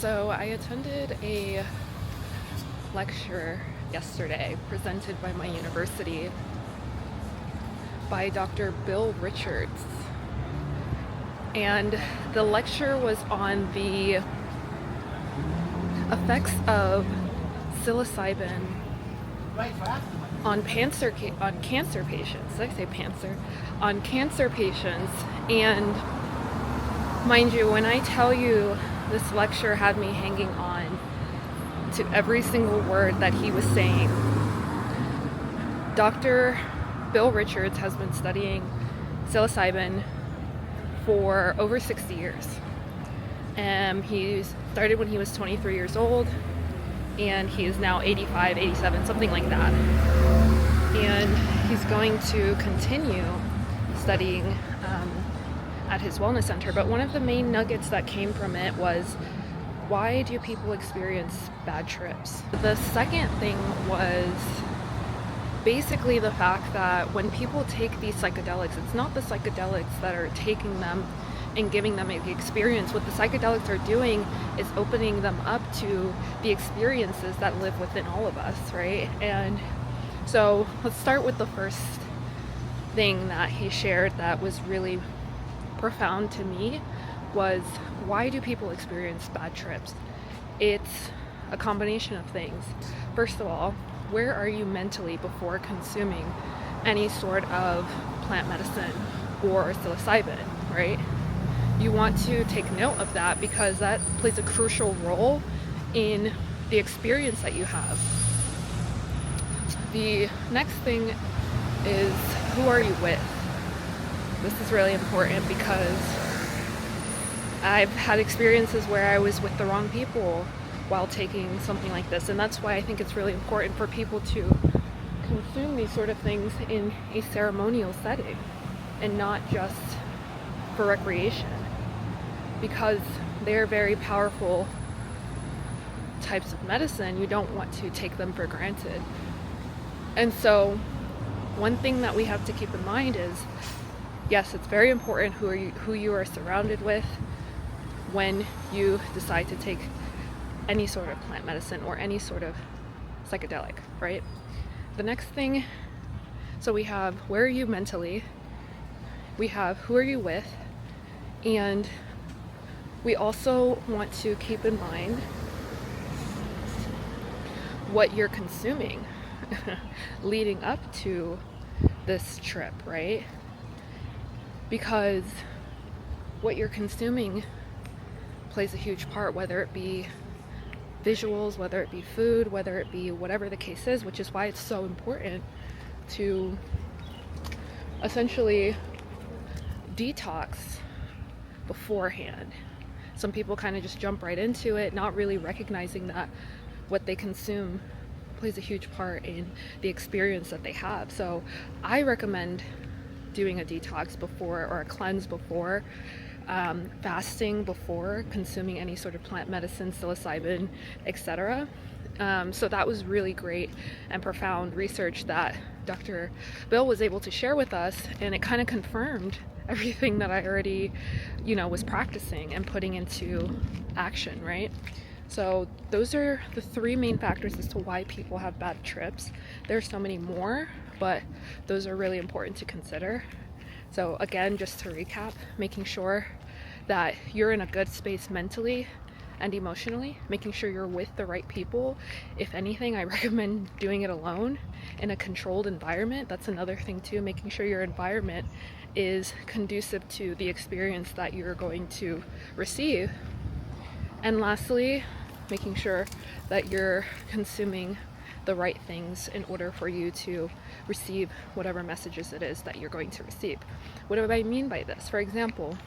So I attended a lecture yesterday presented by my university by Dr. Bill Richards. And the lecture was on the effects of psilocybin on cancer patients. Did I say cancer? On cancer patients. And mind you, when I tell you this lecture had me hanging on to every single word that he was saying, Dr. Bill Richards has been studying psilocybin for over 60 years. He started when he was 23 years old, and he is now 85, 87, something like that. And he's going to continue studying at his wellness center. But one of the main nuggets that came from it was, why do people experience bad trips? The second thing was basically the fact that when people take these psychedelics, it's not the psychedelics that are taking them and giving them the experience. What the psychedelics are doing is opening them up to the experiences that live within all of us, right? And so let's start with the first thing that he shared that was really profound to me was, why do people experience bad trips? It's a combination of things. First of all, where are you mentally before consuming any sort of plant medicine or psilocybin, right? You want to take note of that because that plays a crucial role in the experience that you have. The next thing is, who are you with? This is really important because I've had experiences where I was with the wrong people while taking something like this, and that's why I think it's really important for people to consume these sort of things in a ceremonial setting and not just for recreation, because they're very powerful types of medicine. You don't want to take them for granted. And so one thing that we have to keep in mind is, yes, it's very important who you are surrounded with when you decide to take any sort of plant medicine or any sort of psychedelic, right? The next thing, so we have, where are you mentally? We have, who are you with? And we also want to keep in mind what you're consuming leading up to this trip, right? Because what you're consuming plays a huge part, whether it be visuals, whether it be food, whether it be whatever the case is, which is why it's so important to essentially detox beforehand. Some people kind of just jump right into it, not really recognizing that what they consume plays a huge part in the experience that they have. So I recommend doing a detox before, or a cleanse before, fasting before consuming any sort of plant medicine, psilocybin, etc. So that was really great and profound research that Dr. Bill was able to share with us, and it kind of confirmed everything that I already, was practicing and putting into action, right? So those are the three main factors as to why people have bad trips. There's so many more, but those are really important to consider. So again, just to recap, making sure that you're in a good space mentally and emotionally, making sure you're with the right people. If anything, I recommend doing it alone in a controlled environment. That's another thing too, making sure your environment is conducive to the experience that you're going to receive. And lastly, making sure that you're consuming the right things in order for you to receive whatever messages it is that you're going to receive. What do I mean by this? For example,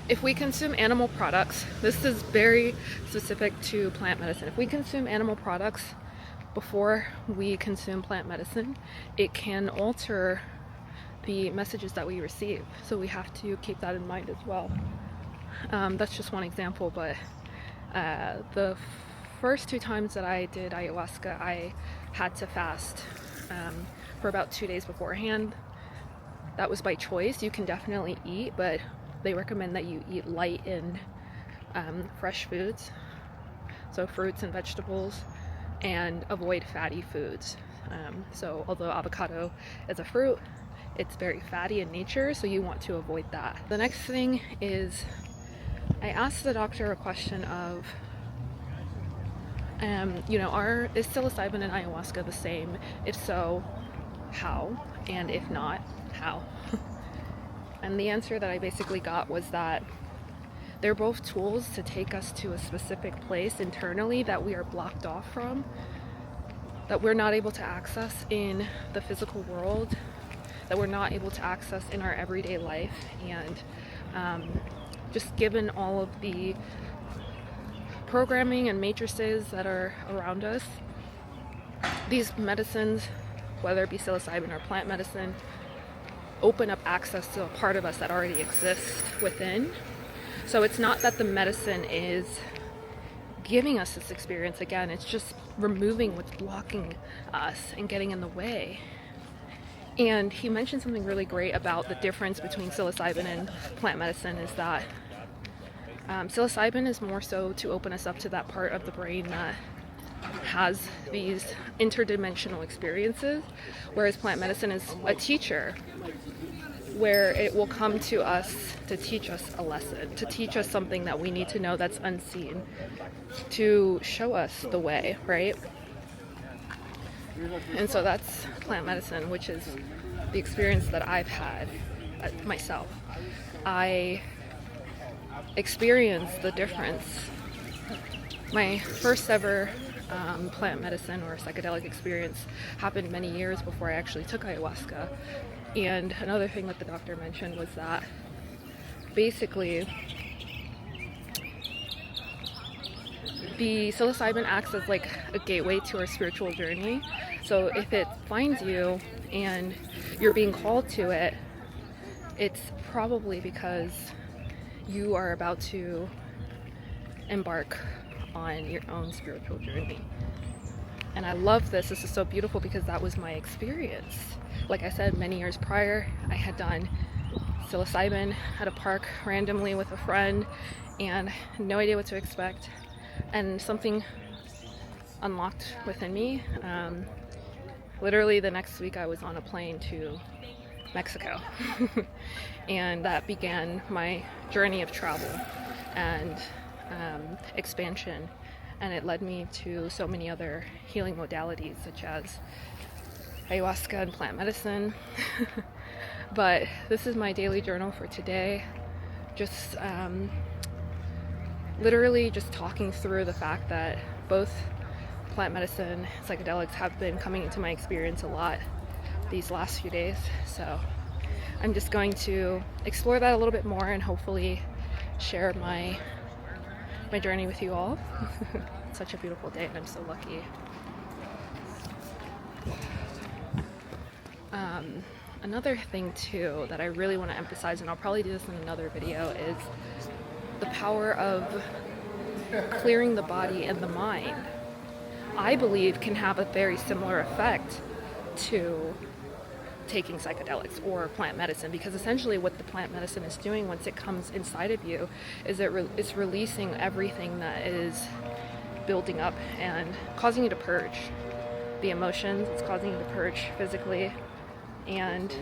if we consume animal products, this is very specific to plant medicine. If we consume animal products before we consume plant medicine, it can alter the messages that we receive. So we have to keep that in mind as well. That's just one example, but the first 2 times that I did ayahuasca, I had to fast for about 2 days beforehand. That was by choice. You can definitely eat, but they recommend that you eat light and fresh foods, so fruits and vegetables, and avoid fatty foods. So although avocado is a fruit, it's very fatty in nature, so you want to avoid that. The next thing is I asked the doctor a question of, is psilocybin and ayahuasca the same? If so, how? And if not, how? And the answer that I basically got was that they're both tools to take us to a specific place internally that we are blocked off from, that we're not able to access in the physical world, that we're not able to access in our everyday life. And just given all of the programming and matrices that are around us, these medicines, whether it be psilocybin or plant medicine, open up access to a part of us that already exists within. So it's not that the medicine is giving us this experience again, it's just removing what's blocking us and getting in the way. And he mentioned something really great about the difference between psilocybin and plant medicine is that psilocybin is more so to open us up to that part of the brain that has these interdimensional experiences, whereas plant medicine is a teacher, where it will come to us to teach us a lesson, to teach us something that we need to know that's unseen, to show us the way, right? And so that's plant medicine, which is the experience that I've had myself. I experienced the difference. My first ever plant medicine or psychedelic experience happened many years before I actually took ayahuasca. And another thing that the doctor mentioned was that basically the psilocybin acts as like a gateway to our spiritual journey. So if it finds you and you're being called to it, it's probably because you are about to embark on your own spiritual journey. And I love this. This is so beautiful because that was my experience. Like I said, many years prior, I had done psilocybin at a park randomly with a friend and had no idea what to expect. And something unlocked within me. Literally the next week I was on a plane to Mexico. And that began my journey of travel and expansion. And it led me to so many other healing modalities such as ayahuasca and plant medicine. But this is my daily journal for today. Just literally just talking through the fact that both plant medicine, psychedelics have been coming into my experience a lot these last few days. So I'm just going to explore that a little bit more and hopefully share my journey with you all. It's such a beautiful day and I'm so lucky. Another thing too that I really want to emphasize, and I'll probably do this in another video, is the power of clearing the body and the mind. I believe can have a very similar effect to taking psychedelics or plant medicine, because essentially what the plant medicine is doing once it comes inside of you is it's releasing everything that is building up and causing you to purge the emotions. It's causing you to purge physically and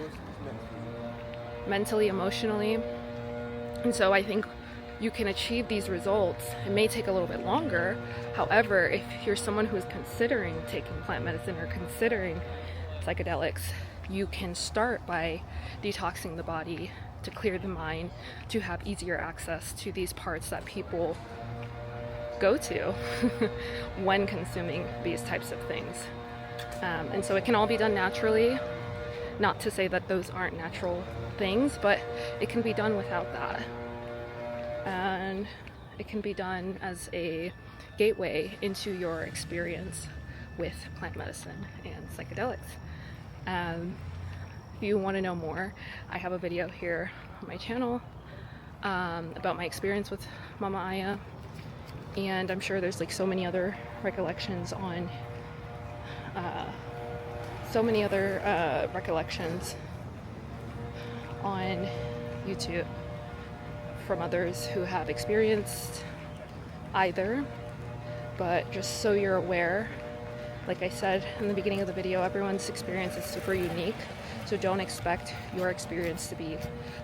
mentally, emotionally. And so I think you can achieve these results. It may take a little bit longer. However, if you're someone who is considering taking plant medicine or considering psychedelics, you can start by detoxing the body to clear the mind, to have easier access to these parts that people go to when consuming these types of things. And so it can all be done naturally. Not to say that those aren't natural things, but it can be done without that. And it can be done as a gateway into your experience with plant medicine and psychedelics. If you want to know more, I have a video here on my channel about my experience with Mama Aya, and I'm sure there's like so many other recollections on YouTube from others who have experienced either, but just so you're aware, like I said in the beginning of the video, everyone's experience is super unique, so don't expect your experience to be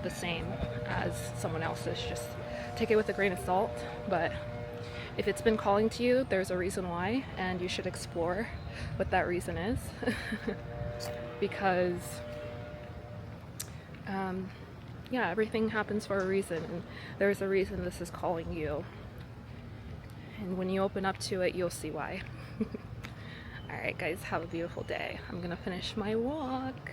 the same as someone else's. Just take it with a grain of salt, but if it's been calling to you, there's a reason why, and you should explore what that reason is. Because yeah, everything happens for a reason, and there's a reason this is calling you, and when you open up to it, you'll see why. Alright guys, have a beautiful day. I'm gonna finish my walk.